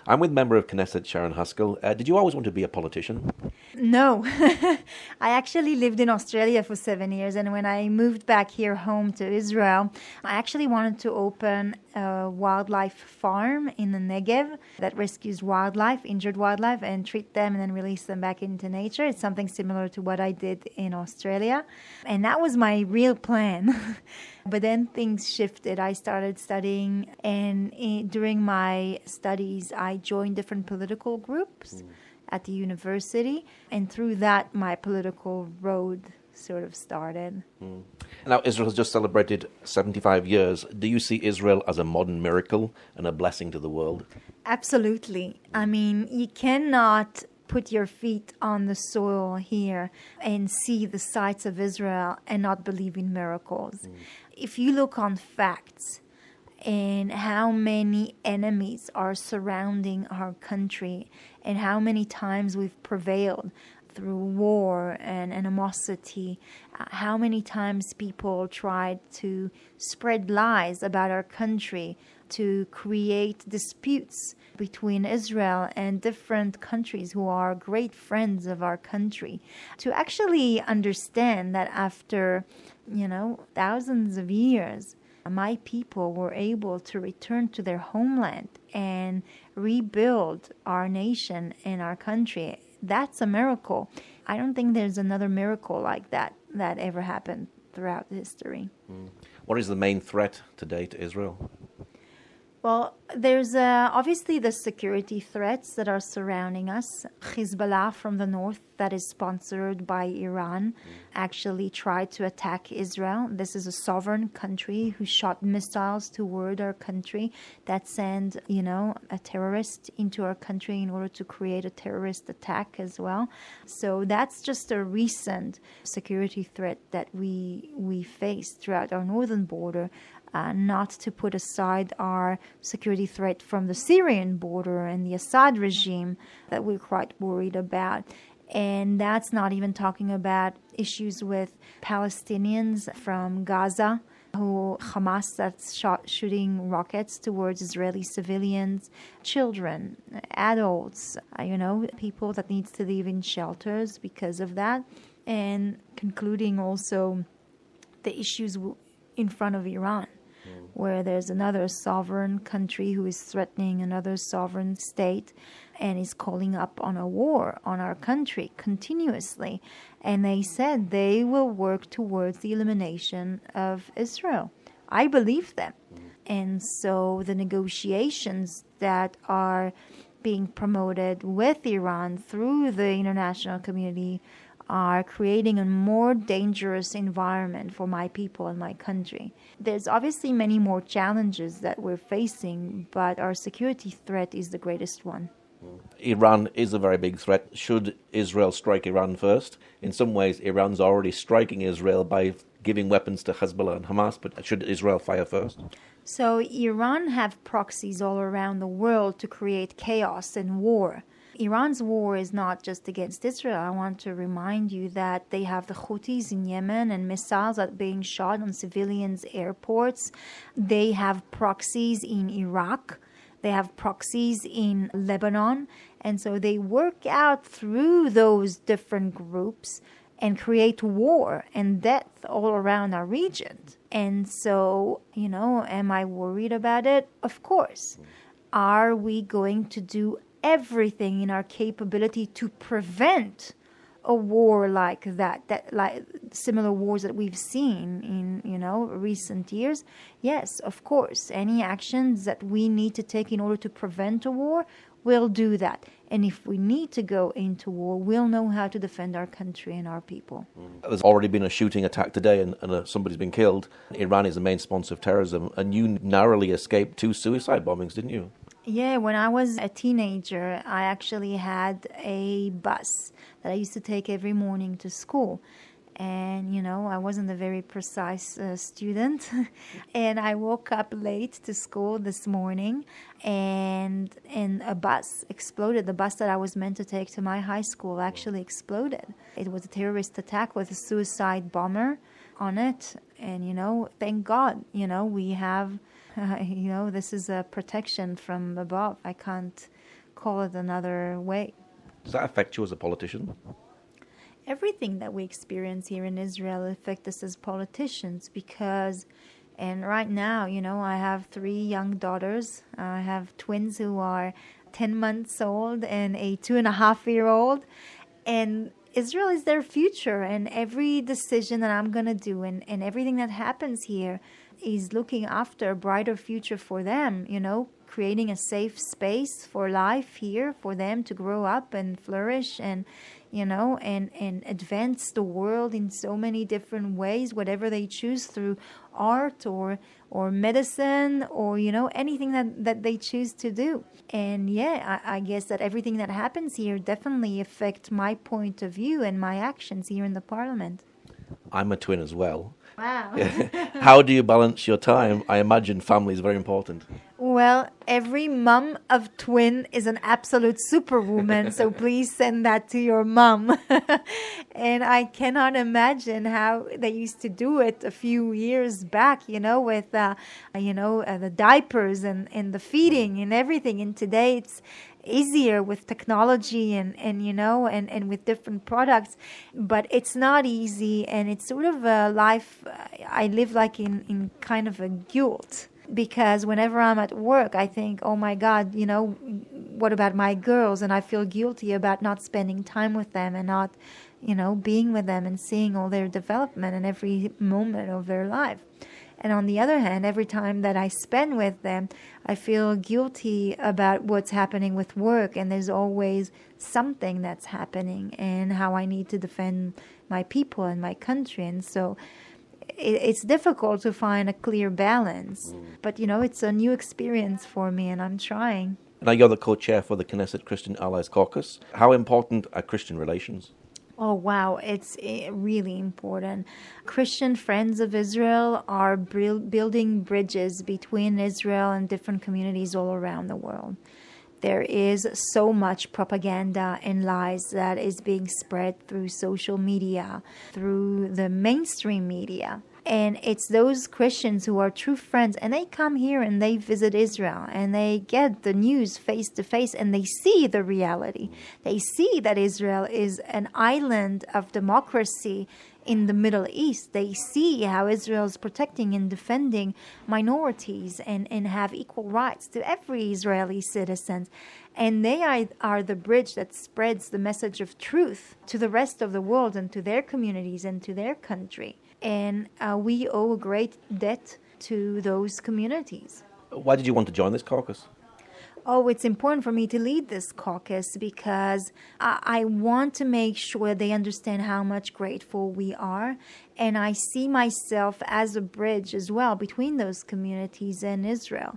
I'm with member of Knesset, Sharren Haskel. Did you always want to be a politician? No, I actually lived in Australia for 7 years, and when I moved back here home to Israel, I actually wanted to open a wildlife farm in the Negev that rescues wildlife, injured wildlife, and treat them and then release them back into nature. It's something similar to what I did in Australia, and that was my real plan. But then things shifted. I started studying, and during my studies, I joined different political groups at the university, and through that my political road sort of started. Now, Israel has just celebrated 75 years. Do you see Israel as a modern miracle and a blessing to the world? Absolutely. I mean, you cannot put your feet on the soil here and see the sights of Israel and not believe in miracles. If you look on facts and how many enemies are surrounding our country and how many times we've prevailed through war and animosity, how many times people tried to spread lies about our country, to create disputes between Israel and different countries who are great friends of our country, to actually understand that after, thousands of years, my people were able to return to their homeland and rebuild our nation and our country. That's a miracle. I don't think there's another miracle like that ever happened throughout history. What is the main threat today to Israel? Well, there's obviously the security threats that are surrounding us. Hezbollah from the north, that is sponsored by Iran, actually tried to attack Israel. This is a sovereign country who shot missiles toward our country that sent, a terrorist into our country in order to create a terrorist attack as well. So that's just a recent security threat that we face throughout our northern border. Not to put aside our security threat from the Syrian border and the Assad regime that we're quite worried about. And that's not even talking about issues with Palestinians from Gaza, who Hamas that's shooting rockets towards Israeli civilians, children, adults, people that needs to live in shelters because of that. And concluding also the issues in front of Iran, where there's another sovereign country who is threatening another sovereign state and is calling up on a war on our country continuously. And they said they will work towards the elimination of Israel. I believe them. And so the negotiations that are being promoted with Iran through the international community are creating a more dangerous environment for my people and my country. There's obviously many more challenges that we're facing, but our security threat is the greatest one. Iran is a very big threat. Should Israel strike Iran first? In some ways, Iran's already striking Israel by giving weapons to Hezbollah and Hamas, but should Israel fire first? So Iran have proxies all around the world to create chaos and war. Iran's war is not just against Israel. I want to remind you that they have the Houthis in Yemen and missiles that are being shot on civilians' airports. They have proxies in Iraq. They have proxies in Lebanon. And so they work out through those different groups and create war and death all around our region. And so, am I worried about it? Of course. Are we going to do everything in our capability to prevent a war like that like similar wars that we've seen in recent years? Yes, of course. Any actions that we need to take in order to prevent a war, we'll do that. And if we need to go into war, we'll know how to defend our country and our people. There's already been a shooting attack today and somebody's been killed. Iran is the main sponsor of terrorism, and you narrowly escaped 2 suicide bombings, didn't you? Yeah, when I was a teenager, I actually had a bus that I used to take every morning to school. And, I wasn't a very precise student. And I woke up late to school this morning, and a bus exploded. The bus that I was meant to take to my high school actually exploded. It was a terrorist attack with a suicide bomber on it. And, thank God, we have This is a protection from above. I can't call it another way. Does that affect you as a politician? Everything that we experience here in Israel affects us as politicians and right now, I have 3 young daughters. I have twins who are 10 months old and a 2.5-year-old. And Israel is their future, and every decision that I'm going to do and everything that happens here is looking after a brighter future for them, creating a safe space for life here for them to grow up and flourish and advance the world in so many different ways, whatever they choose, through art or medicine or, anything that they choose to do. And I guess that everything that happens here definitely affects my point of view and my actions here in the parliament. I'm a twin as well. Wow. How do you balance your time? I imagine family is very important. Well, every mom of twin is an absolute superwoman, so please send that to your mom. And I cannot imagine how they used to do it a few years back, with, the diapers and the feeding and everything. And today it's easier with technology and with different products, but it's not easy, and it's sort of a life I live like in kind of a guilt, because whenever I'm at work I think, oh my God, what about my girls? And I feel guilty about not spending time with them and not being with them and seeing all their development and every moment of their life. And on the other hand, every time that I spend with them, I feel guilty about what's happening with work. And there's always something that's happening and how I need to defend my people and my country. And so it's difficult to find a clear balance. But, it's a new experience for me, and I'm trying. Now you're the co-chair for the Knesset Christian Allies Caucus. How important are Christian relations? Oh, wow. It's really important. Christian Friends of Israel are building bridges between Israel and different communities all around the world. There is so much propaganda and lies that is being spread through social media, through the mainstream media. And it's those Christians who are true friends, and they come here and they visit Israel and they get the news face to face and they see the reality. They see that Israel is an island of democracy in the Middle East. They see how Israel is protecting and defending minorities and have equal rights to every Israeli citizen. And they are the bridge that spreads the message of truth to the rest of the world and to their communities and to their country. And we owe a great debt to those communities. Why did you want to join this caucus? Oh, it's important for me to lead this caucus because I want to make sure they understand how much grateful we are. And I see myself as a bridge as well between those communities and Israel.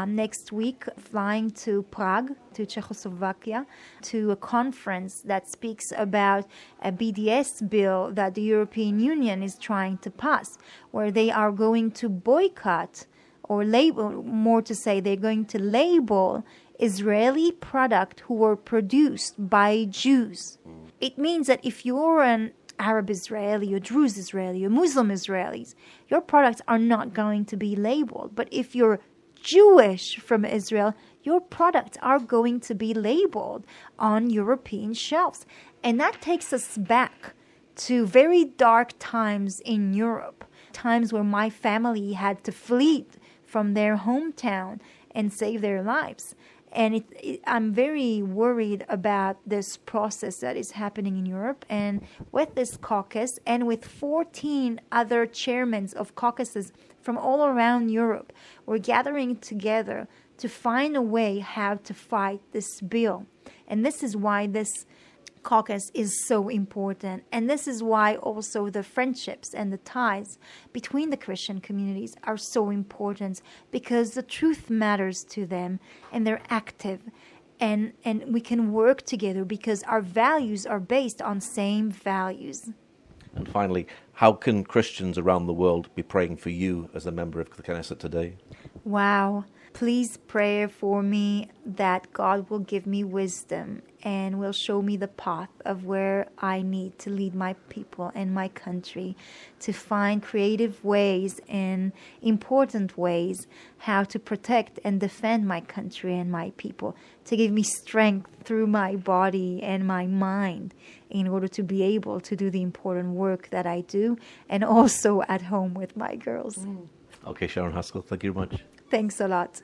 Next week, flying to Prague, to Czechoslovakia, to a conference that speaks about a BDS bill that the European Union is trying to pass, where they are going to boycott or label, more to say, they're going to label Israeli product who were produced by Jews. It means that if you're an Arab Israeli, or Druze Israeli, or Muslim Israelis, your products are not going to be labeled. But if you're Jewish from Israel, your products are going to be labeled on European shelves. And that takes us back to very dark times in Europe, times where my family had to flee from their hometown and save their lives. And I'm very worried about this process that is happening in Europe. And with this caucus and with 14 other chairmen of caucuses from all around Europe, we're gathering together to find a way how to fight this bill. And this is why this caucus is so important. And this is why also the friendships and the ties between the Christian communities are so important, because the truth matters to them and they're active. And we can work together because our values are based on same values. And finally, how can Christians around the world be praying for you as a member of the Knesset today? Wow. Please pray for me that God will give me wisdom and will show me the path of where I need to lead my people and my country, to find creative ways and important ways how to protect and defend my country and my people, to give me strength through my body and my mind in order to be able to do the important work that I do, and also at home with my girls. Okay, Sharren Haskel, thank you very much. Thanks a lot.